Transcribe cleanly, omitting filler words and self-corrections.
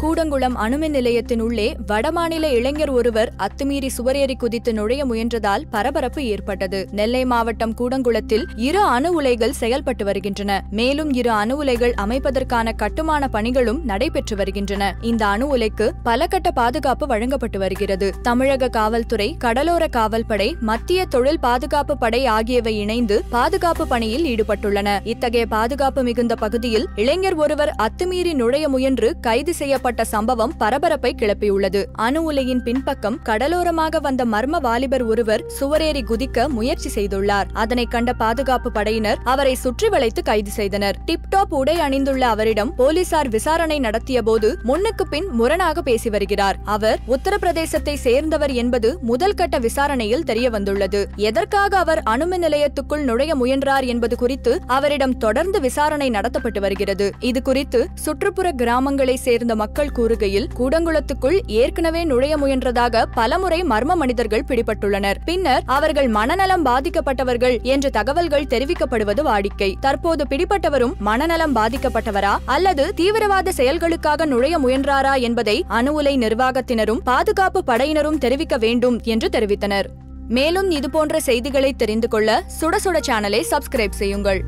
கூடங்குளம் அணுமின் நிலையத்தின் உள்ளே வடமாநில இளைஞர் ஒருவர் அத்துமீறி சுவரேறி குதித்து நுழைய முயன்றதால் பரபரப்பு ஏற்பட்டது. நெல்லை மாவட்டம் கூடங்குளத்தில் 2 அணு உலைகள் செயல்பட்டு வருகின்றன. மேலும் 2 அணு உலைகள் அமைப்பதற்கான கட்டுமான பணிகளும் நடைபெற்று வருகின்றன. இந்த அணு உலைக்கு பல கட்ட பாதுகாப்பு வழங்கப்பட்டு வருகிறது. தமிழக காவல்துறை, கடலோர காவல்படை, மத்திய தொழில் பாதுகாப்பு படை ஆகியவை இணைந்து பாதுகாப்பு பணியில் ஈடுபட்டுள்ளன. இத்தகைய பாதுகாப்பு மிகுந்த பகுதியில் இளைஞர் ஒருவர் அத்துமீறி நுழைய முயன்று கைது செய்யப்பட்ட சம்பவம் பரபரப்பை கிளப்பியுள்ளது. அணு உலையின் பின்பக்கம் கடலோரமாக வந்த மர்ம வாலிபர் ஒருவர் சுவரேறி குதிக்க முயற்சி செய்துள்ளார். அதனை கண்ட பாதுகாப்பு படையினர் அவரை சுற்றி வளைத்து கைது செய்தனர். டிப்டாப் உடை அணிந்துள்ள அவரிடம் போலீசார் விசாரணை நடத்திய போது முன்னுக்கு பின் முரணாக பேசி வருகிறார். அவர் உத்தரப்பிரதேசத்தை சேர்ந்தவர் என்பது முதல் கட்ட விசாரணையில் தெரியவந்துள்ளது. எதற்காக அவர் அணுமின் நிலையத்துக்குள் நுழைய முயன்றார் என்பது குறித்து அவரிடம் தொடர்ந்து விசாரணை நடத்தப்பட்டு வருகிறது. இது குறித்து சுற்றுப்புற கிராமங்களை சேர்ந்த மக்கள் கூறுகையில், கூடங்குளத்துக்குள் ஏற்கனவே நுழைய முயன்றதாக பலமுறை மர்ம மனிதர்கள் பிடிபட்டுள்ளனர். பின்னர் அவர்கள் மனநலம் பாதிக்கப்பட்டவர்கள் என்ற தகவல்கள் தெரிவிக்கப்படுவது வாடிக்கை. தற்போது பிடிபட்டவரும் மனநலம் பாதிக்கப்பட்டவரா அல்லது தீவிரவாத செயல்களுக்காக நுழைய முயன்றாரா என்பதை அணு உலை நிர்வாகத்தினரும் பாதுகாப்பு படையினரும் தெரிவிக்க வேண்டும் என்று தெரிவித்தனர். மேலும் இதுபோன்ற செய்திகளை தெரிந்து கொள்ள சுட சுட சேனலை சப்ஸ்கிரைப் செய்யுங்கள்.